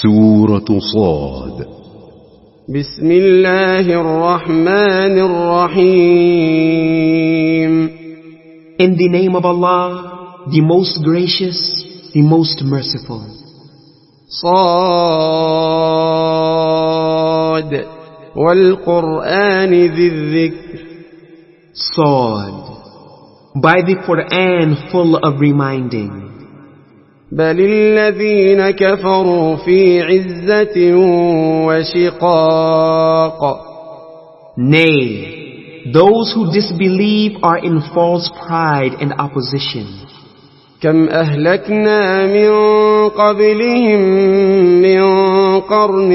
سورة صاد. بسم الله الرحمن الرحيم. In the name of Allah, the most gracious, the most merciful. صاد والقرآن ذي الذكر. Suad, by the Qur'an full of reminding. بل الذين كفروا في عزة وشقاق. Nay, those who disbelieve are in false pride and opposition. كم أهلكنا من قبلهم من قرن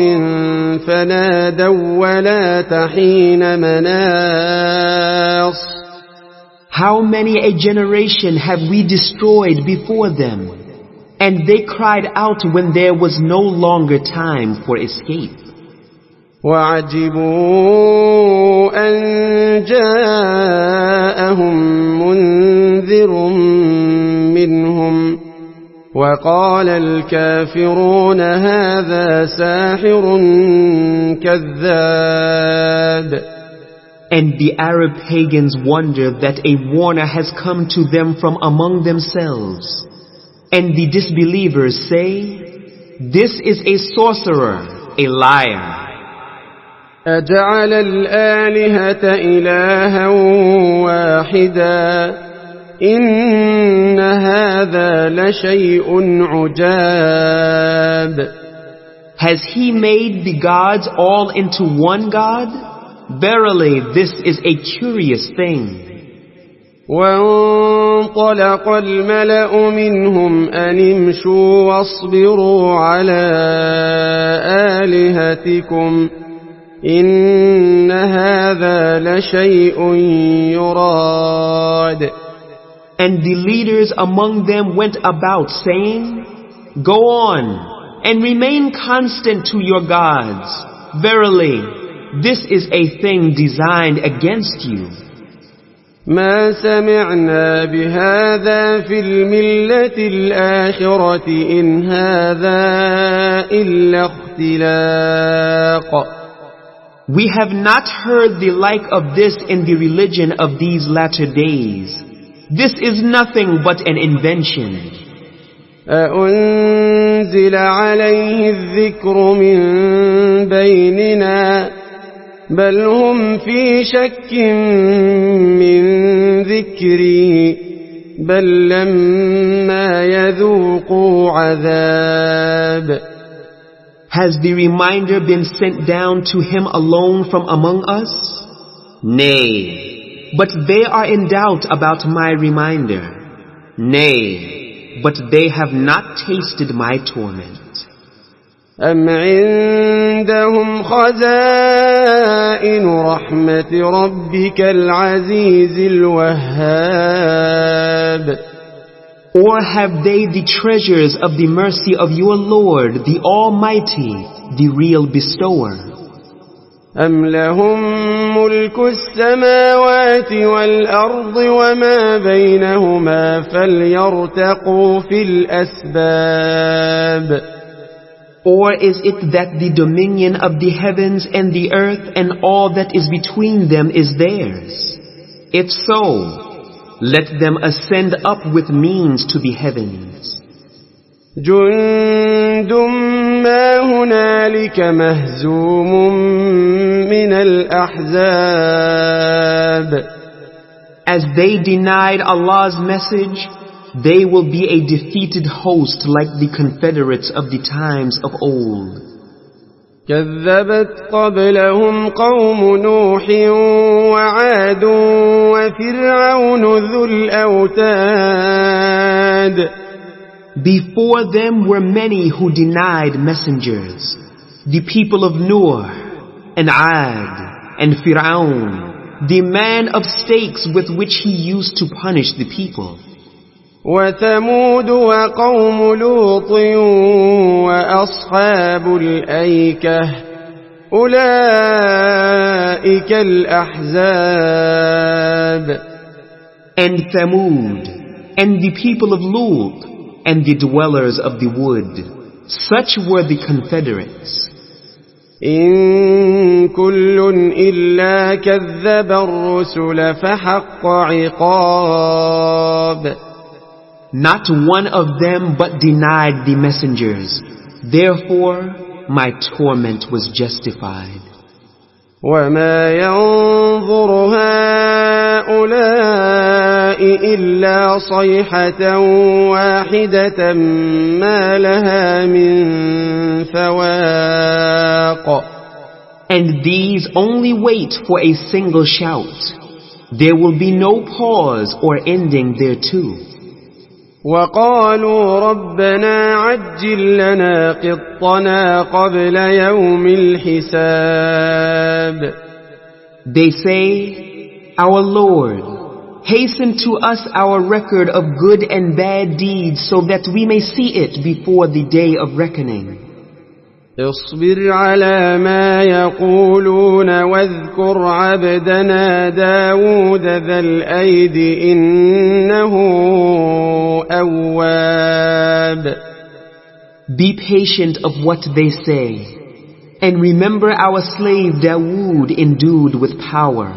فنادوا ولا تحين مناص. How many a generation have we destroyed before them, and they cried out when there was no longer time for escape. وعجبوا أن جاءهم منذر منهم وقال الكافرون هذا ساحر كذاب. And the Arab pagans wonder that a warner has come to them from among themselves. And the disbelievers say, this is a sorcerer, a liar. أجعل الآلهة إلها واحدا إن هذا لشيء عجاب. Has he made the gods all into one God? Verily, this is a curious thing. وانطلق الملأ منهم أن امشوا واصبروا على آلهتكم إن هذا لشيء يراد. And the leaders among them went about saying, go on and remain constant to your gods. Verily, this is a thing designed against you. ما سمعنا بهذا في الملة الآخرة إن هذا إلا اختلاق. We have not heard the like of this in the religion of these latter days. This is nothing but an invention. أأنزل عليه الذكر من بيننا بل هم في شك من ذكري بل لما يذوقوا عذاب. Has the reminder been sent down to him alone from among us? Nay, but they are in doubt about my reminder. Nay, but they have not tasted my torment. أم عندهم خزائن رحمة ربك العزيز الوهاب. Or have they the treasures of the mercy of your Lord, the Almighty, the real bestower? أم لهم ملك السماوات والأرض وما بينهما فليرتقوا في الأسباب. Or is it that the dominion of the heavens and the earth and all that is between them is theirs? If so, let them ascend up with means to the heavens. جند ما هنالك مهزوم من الأحزاب. As they denied Allah's message, they will be a defeated host like the confederates of the times of old. كذبت قبلهم قوم نوح وعاد وفرعون ذو الأوتاد. Before them were many who denied messengers, the people of Noah and Ad and Fir'aun, the man of stakes with which he used to punish the people. وثمود وقوم لوط وأصحاب الأيكة أولئك الأحزاب. And Thamud, and the people of Lut, and the dwellers of the wood. Such were the confederates. إن كل إلا كذب الرسل فحق عقاب. Not one of them but denied the messengers. Therefore, my torment was justified. وما ينظر هؤلاء إلا صيحة واحدة ما لها من فواق. And these only wait for a single shout. There will be no pause or ending thereto. وقالوا ربنا عجل لنا قطنا قبل يوم الحساب. They say, Our Lord, hasten to us our record of good and bad deeds so that we may see it before the day of reckoning. اصبر على ما يقولون واذكر عبدنا داود ذا الأيد إنه أواب. Be patient of what they say, and remember our slave Dawood endued with power.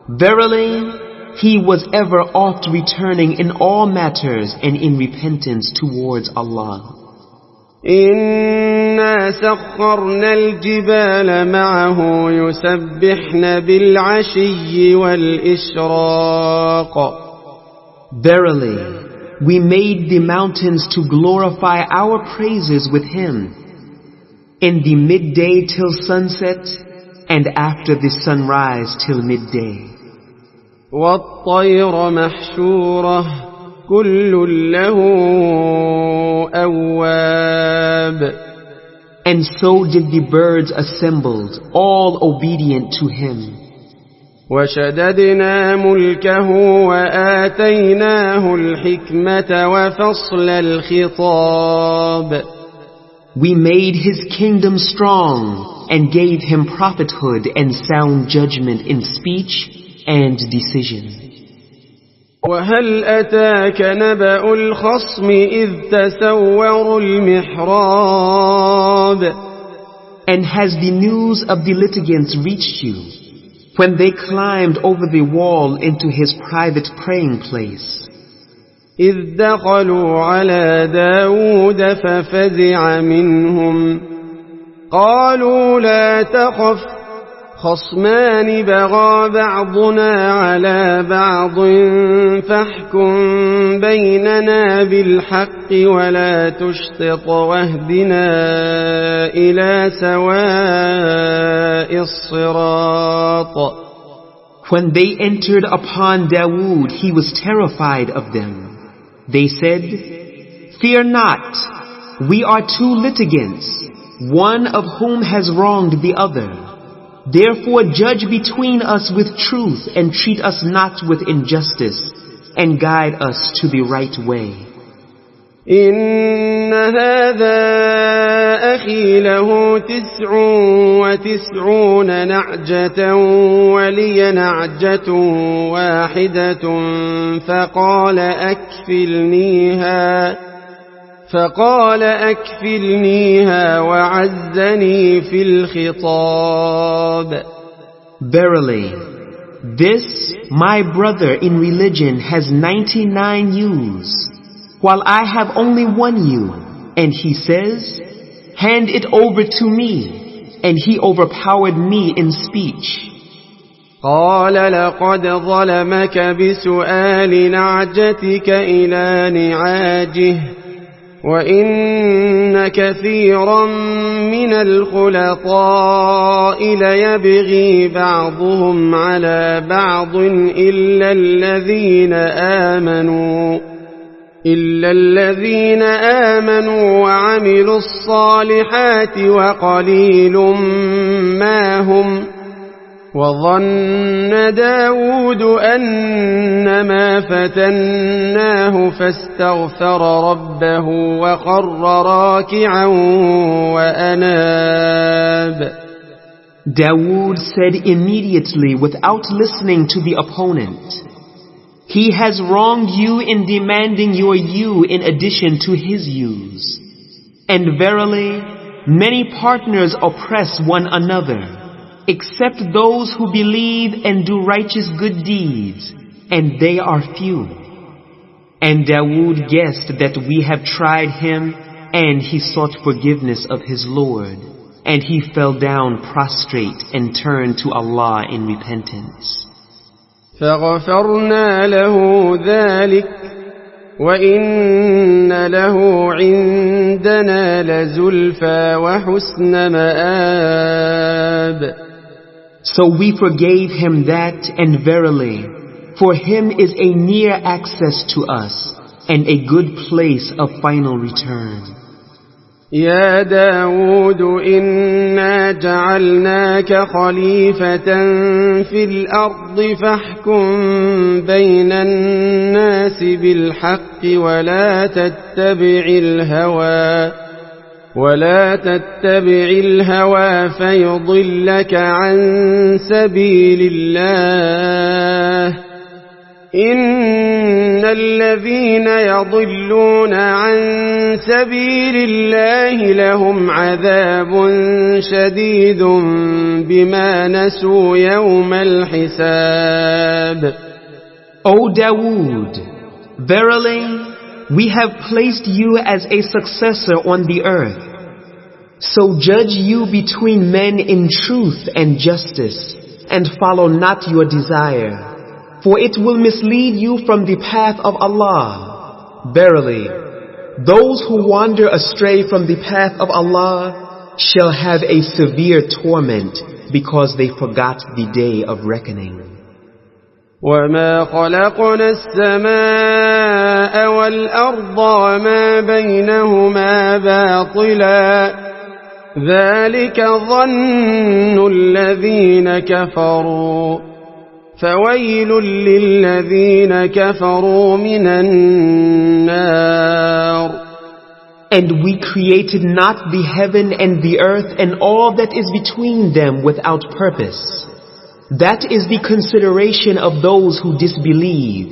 Verily, he was ever oft returning in all matters and in repentance towards Allah. إنا سخرنا الجبال معه يسبحن بالعشي والإشراق. Verily, we made the mountains to glorify our praises with him in the midday till sunset and after the sunrise till midday. والطير محشورة كل له أواب. And so did the birds assembled, all obedient to him. وشددنا ملكه وآتيناه الحكمة وفصل الخطاب. We made his kingdom strong and gave him prophethood and sound judgment in speech and decision. وهل أتاك نبأ الخصم إذ تسوروا المحراب. And has the news of the litigants reached you when they climbed over the wall into his private praying place? إذ دخلوا على داود ففزع منهم قالوا لا تخف خصمان بغى بعضنا على بعض فاحكم بيننا بالحق ولا تشطط واهدنا إلى سواء الصراط. When they entered upon Dawood, he was terrified of them. They said, Fear not, we are two litigants, one of whom has wronged the other. Therefore judge between us with truth and treat us not with injustice and guide us to the right way. إن هذا أخي له 99 نعجة ولي نعجة واحدة فقال أكفلنيها وعزني في الخطاب. Verily, this, my brother in religion, has 99 ewes, while I have only one ewe. And he says, Hand it over to me. And he overpowered me in speech. قال لقد ظلمك بسؤال نعجتك إلى نعاجه وإن كثيرا من الخلطاء ليبغي بعضهم على بعض إلا الذين آمنوا وعملوا الصالحات وقليل ما هم. وظن داود أنما فتناه فاستغفر ربه وخر راكعا وأناب. Dawood said immediately without listening to the opponent, He has wronged you in demanding your ewe in addition to his ewes. And verily, many partners oppress one another, except those who believe and do righteous good deeds, and they are few. And Dawood guessed that we have tried him, and he sought forgiveness of his Lord, and he fell down prostrate and turned to Allah in repentance. فغفرنا له ذلك وإن له عندنا لزلفى وحسن مآب. So we forgave him that, and verily, for him is a near access to us, and a good place of final return. يا داود إنا جعلناك خليفة في الأرض فاحكم بين الناس بالحق ولا تتبع الهوى فيضلك عن سبيل الله إن الذين يضلون عن سبيل الله لهم عذاب شديد بما نسوا يوم الحساب. O Dawood, verily, we have placed you as a successor on the earth. So judge you between men in truth and justice, and follow not your desire. For it will mislead you from the path of Allah. Verily, those who wander astray from the path of Allah shall have a severe torment because they forgot the day of reckoning. وَمَا خَلَقْنَا السَّمَاءَ وَالْأَرْضَ وَمَا بَيْنَهُمَا بَاطِلًا ذَلِكَ ظَنُّ الَّذِينَ كَفَرُوا فويل للذين كفروا من النار. And we created not the heaven and the earth and all that is between them without purpose. That is the consideration of those who disbelieve.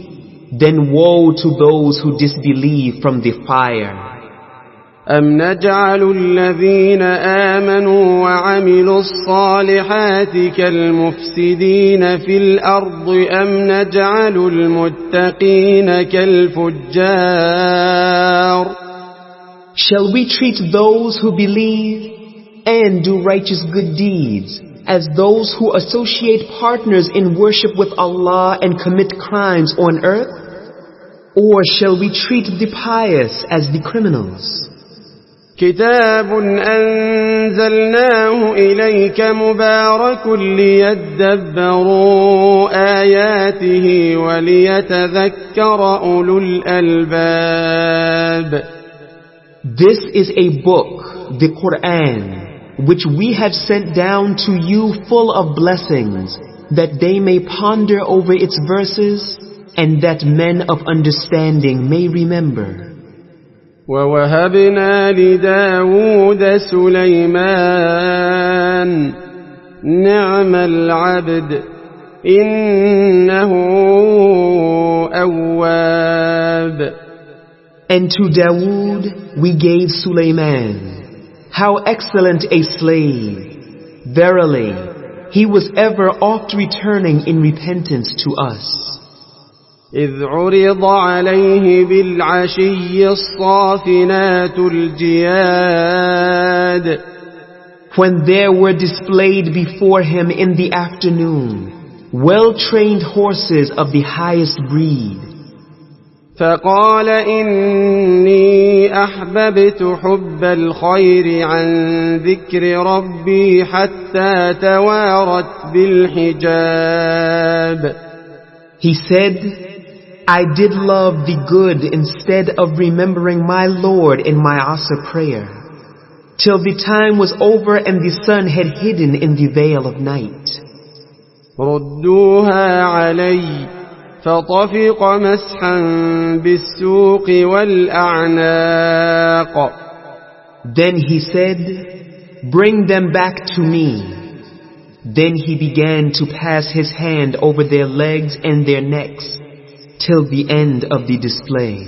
Then woe to those who disbelieve from the fire. أَمْ نَجْعَلُ الَّذِينَ آمَنُوا وَعَمِلُوا الصَّالِحَاتِ كَالْمُفْسِدِينَ فِي الْأَرْضِ أَمْ نَجْعَلُ الْمُتَّقِينَ كَالْفُجَّارِ. Shall we treat those who believe and do righteous good deeds as those who associate partners in worship with Allah and commit crimes on earth? Or shall we treat the pious as the criminals? كتاب أنزلناه إليك مبارك ليدبروا آياته وليتذكر أولو الألباب. This is a book, the Qur'an, which we have sent down to you full of blessings, that they may ponder over its verses, and that men of understanding may remember. وَوَهَبْنَا لِدَاوُودَ سُلَيْمَانَ نِعْمَ الْعَبْدُ إِنَّهُ أَوَّابٌ. And to Dawood we gave Sulaiman. How excellent a slave! Verily, he was ever oft returning in repentance to us. إذ عرض عليه بالعشي الصافنات الجياد. When there were displayed before him in the afternoon well-trained horses of the highest breed. فقال إني أحببت حب الخير عن ذكر ربي حتى توارت بالحجاب. He said, I did love the good instead of remembering my Lord in my Asr prayer, till the time was over and the sun had hidden in the veil of night. ردوها علي فطفق مسحا بالسوق والأعناق. Then he said, bring them back to me. Then he began to pass his hand over their legs and their necks till the end of the display.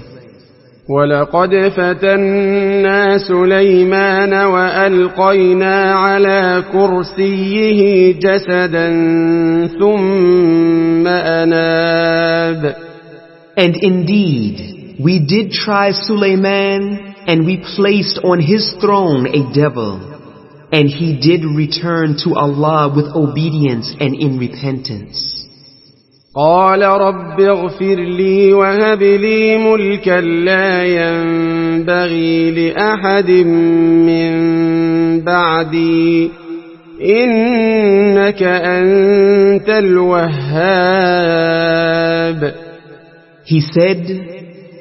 ولقد فتنا سليمان وألقينا على كرسيه جسدا ثم أناب. And indeed, we did try Sulaiman, and we placed on his throne a devil, and he did return to Allah with obedience and in repentance. قال رب اغفر لي وهب لي ملكا لا ينبغي لأحد من بعدي إنك أنت الوهاب. He said,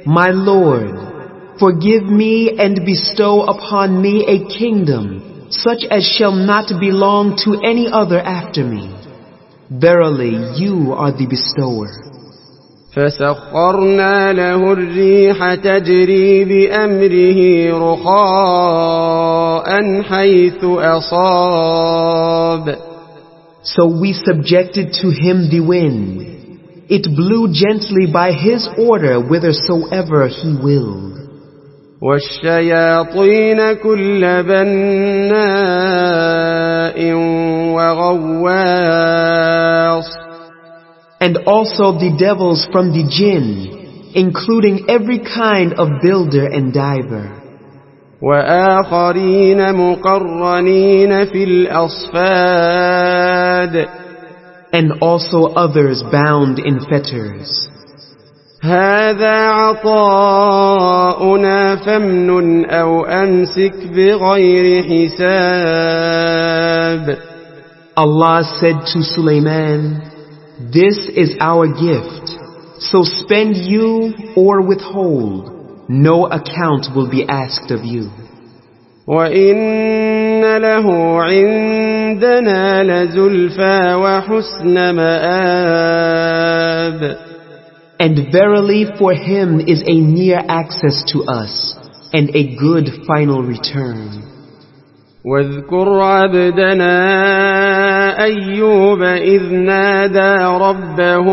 My Lord, forgive me and bestow upon me a kingdom such as shall not belong to any other after me. Verily, you are the bestower. فسخرنا له الريح تجري بأمره رخاء حيث أصاب. So we subjected to him the wind. It blew gently by his order whithersoever he willed. والشياطين كل بناء وغواص. And also the devils from the jinn, including every kind of builder and diver. وآخرين مقرنين في الأصفاد. And also others bound in fetters. هذا عطاؤنا فامنن أو أمسك بغير حساب. Allah said to Sulaiman, This is our gift, so spend you or withhold, no account will be asked of you. وَإِنَّ لَهُ عِندَنَا لَزُلْفَى وَحُسْنَ مَآبٍ. And verily for him is a near access to us, and a good final return. واذكر عبدنا أيوب إذ نادى ربه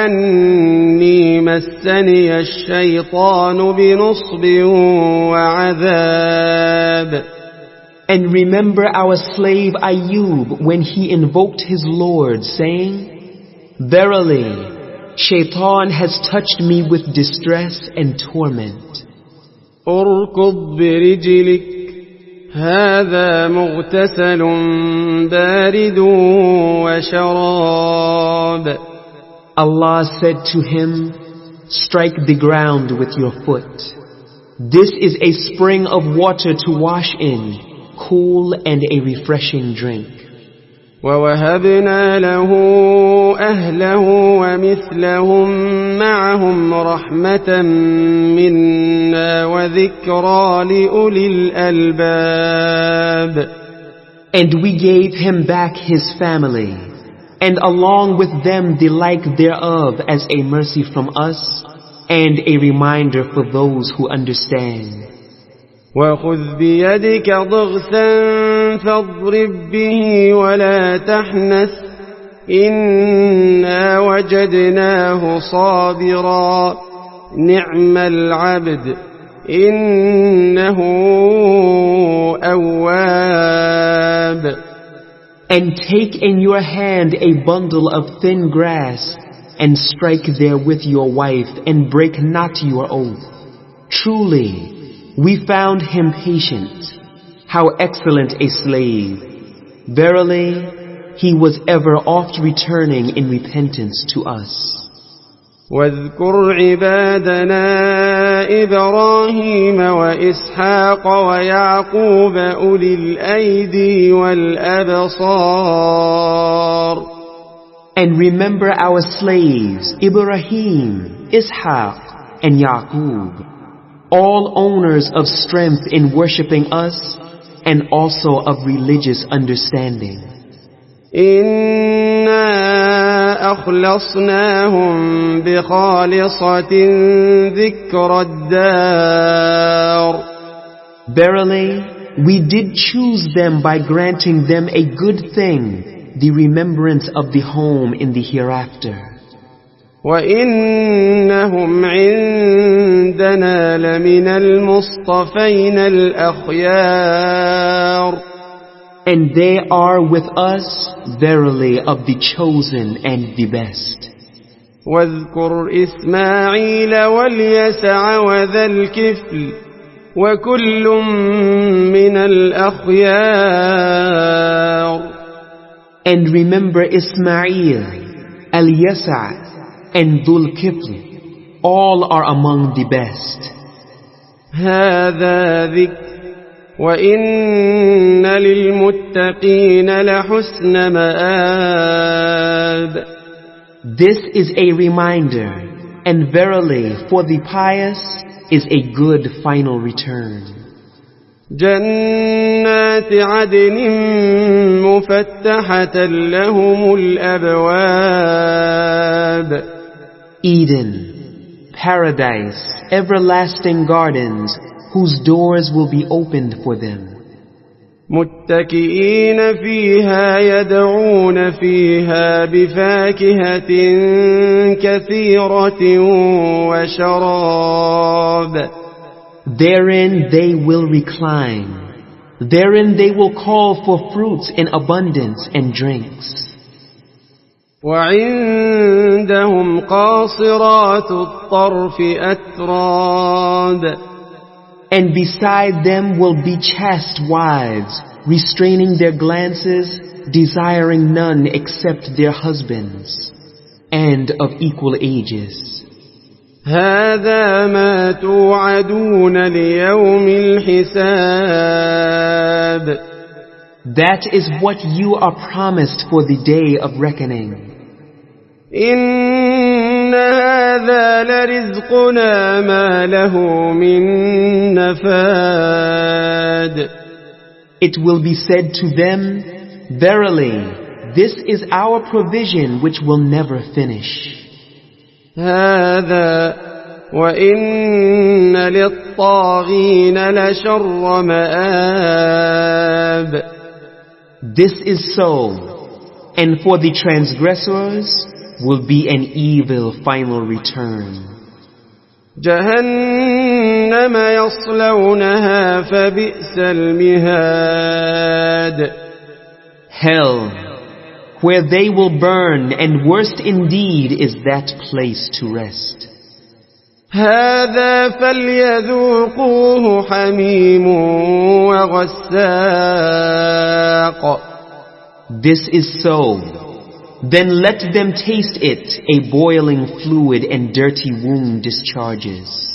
أني مسني الشيطان بنصب وعذاب. And remember our slave Ayub when he invoked his Lord, saying, Verily, Shaitan has touched me with distress and torment. اركض برجلك هذا مغتسل بارد وشراب. Allah said to him, Strike the ground with your foot. This is a spring of water to wash in, cool and a refreshing drink. ووهبنا له أهله ومثلهم معهم رحمة منا وذكرى لأولي الألباب. And we gave him back his family, and along with them the like thereof as a mercy from us, and a reminder for those who understand. وخذ بيدك ضغثا فاضرب به ولا تحنث إنا وجدناه صابرا نعم العبد إنه أواب. And take in your hand a bundle of thin grass, and strike therewith your wife, and break not your oath. Truly, we found him patient. How excellent a slave. Verily, he was ever oft returning in repentance to us. واذكر عبادنا إبراهيم وإسحاق ويعقوب أولي الأيدي والأبصار. And remember our slaves, Ibrahim, Ishaq, and Yaqub, all owners of strength in worshipping us, and also of religious understanding. إنا أخلصناهم بخالصة ذكر الدار. Verily, we did choose them by granting them a good thing, the remembrance of the home in the hereafter. وإنهم عندنا لمن المصطفين الأخيار. And they are with us verily of the chosen and the best. واذكر إسماعيل واليسع وذا الكفل وكل من الأخيار. And remember Ismail, Al-Yasa' and Dhul-Kifl, all are among the best. هذا ذكر وإن للمتقين لحسن مآب. This is a reminder, and verily for the pious is a good final return. جنات عدن مفتحة لهم الأبواب. Eden, paradise, everlasting gardens, whose doors will be opened for them. متكئين فيها يدعون فيها بفاكهة كثيرة وشراب. Therein they will recline. Therein they will call for fruits in abundance and drinks. وعندهم قاصرات الطرف أتراب. And beside them will be chaste wives, restraining their glances, desiring none except their husbands, and of equal ages. هذا ما توعدون ليوم الحساب. That is what you are promised for the day of reckoning. إن هذا لرزقنا ما له من نفاد. It will be said to them, verily, this is our provision which will never finish. هذا وإن للطاغين لشر مآب. This is so, and for the transgressors will be an evil final return. جهنم يصلونها فبئس المهاد. Hell, where they will burn, and worst indeed is that place to rest. هذا فليذوقوه حميم وغساق. This is so. Then let them taste it, a boiling fluid and dirty womb discharges.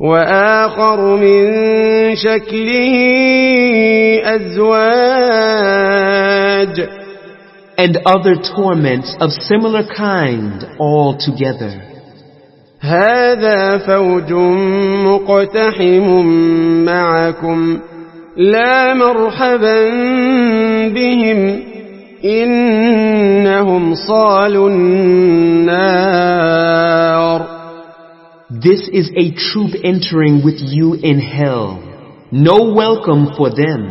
وآخر من شكله أزواج. And other torments of similar kind all together. هذا فوج مقتحم معكم لا مرحبا بهم إنهم صالوا النار. This is a troop entering with you in hell. No welcome for them.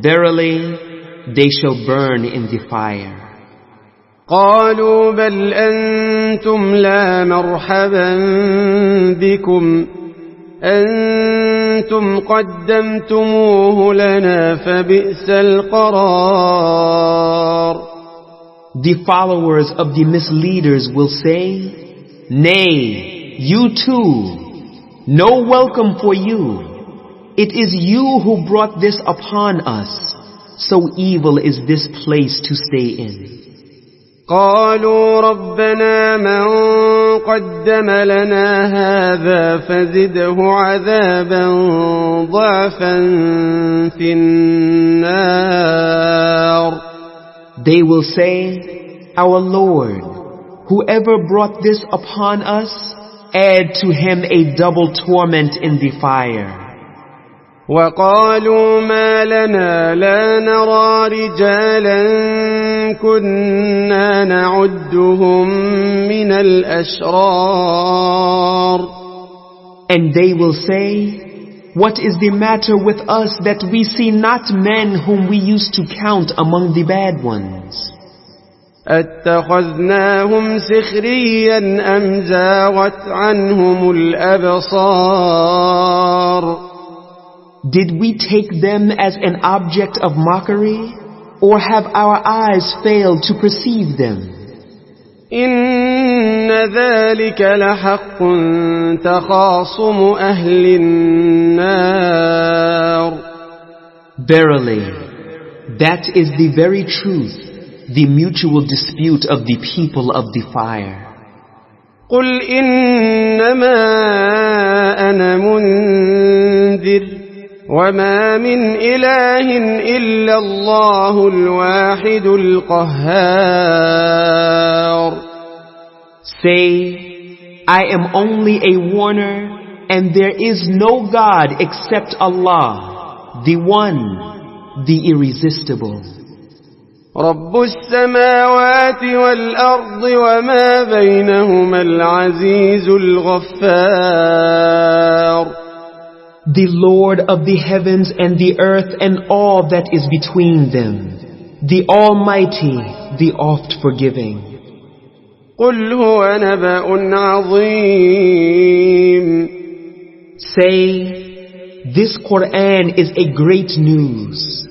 Verily, they shall burn in the fire. قالوا بل أنتم لا مرحبا بكم أنتم قدمتموه لنا فبئس القرار. The followers of the misleaders will say, Nay, you too, no welcome for you. It is you who brought this upon us. So evil is this place to stay in. قالوا ربنا من قدم لنا هذا فزده عذابا ضعفا في النار. They will say, Our Lord, whoever brought this upon us, add to him a double torment in the fire. وقالوا ما لنا لا نرى رجالا كنا نعدهم من الأشرار. And they will say, What is the matter with us that we see not men whom we used to count among the bad ones? أتخذناهم سخريا أم زاغت عنهم الأبصار Did we take them as an object of mockery, or have our eyes failed to perceive them? إن ذلك لحق تخاصم أهل النار Verily, that is the very truth, the mutual dispute of the people of the fire. قل إنما أنا منذر وما من إله إلا الله الواحد القهار Say, I am only a warner, and there is no God except Allah, the One, the Irresistible. رب السماوات والأرض وما بينهما العزيز الغفار The Lord of the heavens and the earth and all that is between them, the Almighty, the oft-forgiving. قل هو نبأ عظيم Say, this Qur'an is a great news.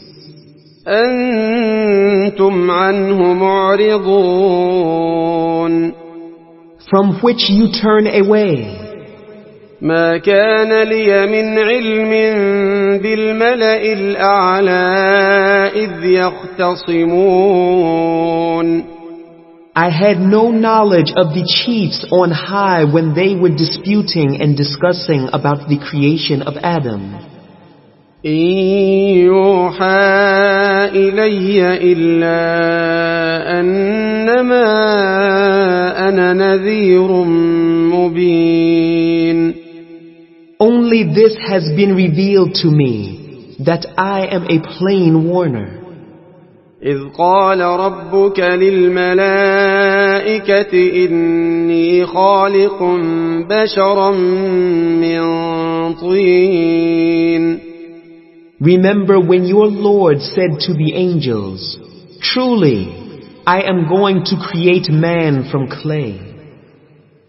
أنتم عنه معرضون From which you turn away. ما كان لي من علم بالملأ الأعلى إذ يختصمون I had no knowledge of the chiefs on high when they were disputing and discussing about the creation of Adam. إن يوحى إلي إلا أنما أنا نذير مبين Only this has been revealed to me, that I am a plain warner. إذ قال ربك للملائكة إني خالق بشرا من طين Remember when your Lord said to the angels, Truly, I am going to create man from clay.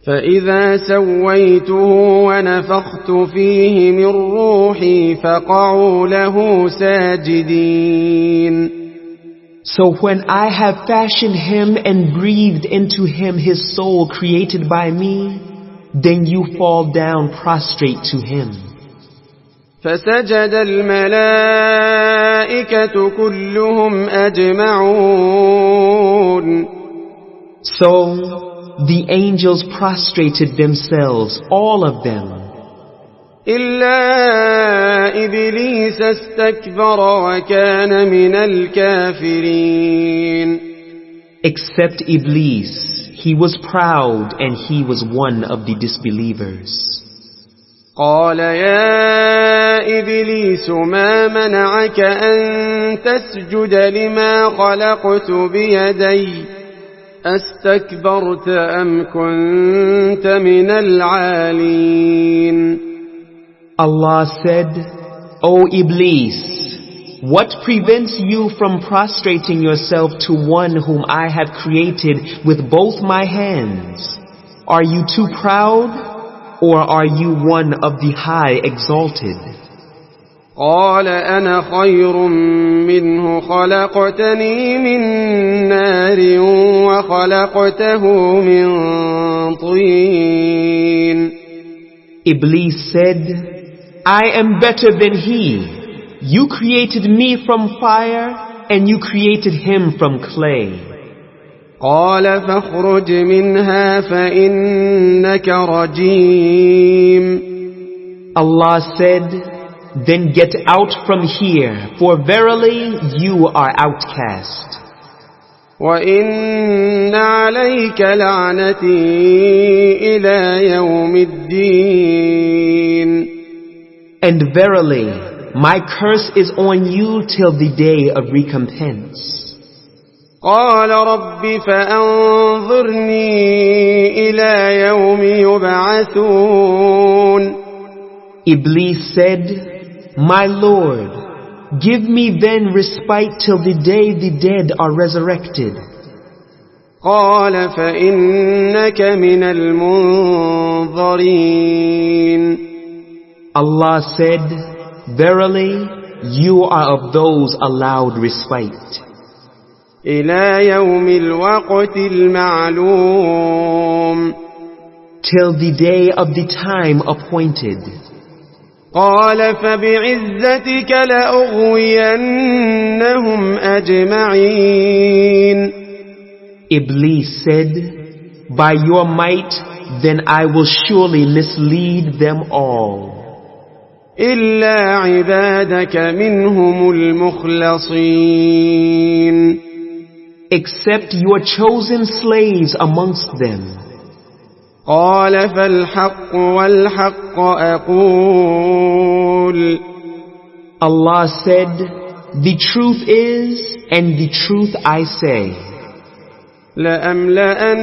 فإذا سويته ونفخت فيه من روحي فقعوا له ساجدين So when I have fashioned him and breathed into him his soul created by me, then you fall down prostrate to him. فسجد الملائكة كلهم أجمعون So the angels prostrated themselves, all of them. إلا إبليس استكبر وكان من الكافرين Except Iblis, he was proud and he was one of the disbelievers. قال يا إبليس ما منعك أن تسجد لما خلقت بيدي أستكبرت أم كنت من العالين Allah said, O Iblis, what prevents you from prostrating yourself to one whom I have created with both my hands? Are you too proud, or are you one of the high exalted? قال أنا خير منه خلقتني من نار وخلقته من طين Iblis said, I am better than he. You created me from fire, and you created him from clay. قال فاخرج منها فإنك رجيم Allah said, then get out from here, for verily you are outcast. وإن عليك لعنتي إلى يوم الدين And verily, my curse is on you till the day of recompense. قال رب فأنظرني إلى يوم يبعثون Iblis said, My Lord, give me then respite till the day the dead are resurrected. قال فإنك من المنظرين. Allah said, Verily, you are of those allowed respite. إلى يوم الوقت المعلوم. Till the day of the time appointed. قال فبعزتك لأغوينهم أجمعين. Iblis said, By your might, then I will surely mislead them all. إلا عبادك منهم المخلصين. Except your chosen slaves amongst them. قال فالحق والحق أقول. Allah said, The truth is, and the truth I say. لأملأن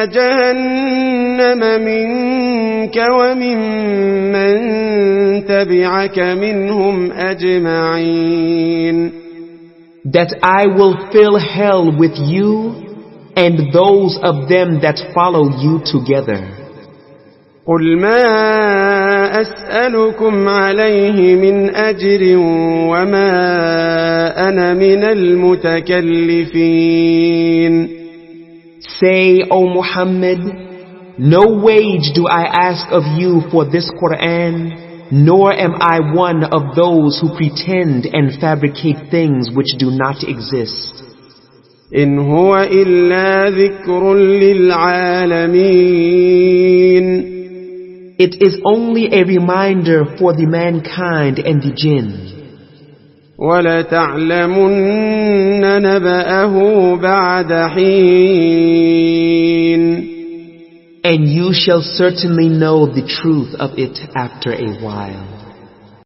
جهنم منك وممن تبعك منهم أجمعين. That I will fill hell with you and those of them that follow you together. قل ما أسألكم عليه من أجر وما أنا من المتكلفين. Say, O Muhammad, no wage do I ask of you for this Qur'an, nor am I one of those who pretend and fabricate things which do not exist. إن هو إلا ذكر للعالمين. It is only a reminder for the mankind and the jinn. وَلَتَعْلَمُنَّ نَبَأَهُ بَعْدَ حِينٍ. And you shall certainly know the truth of it after a while.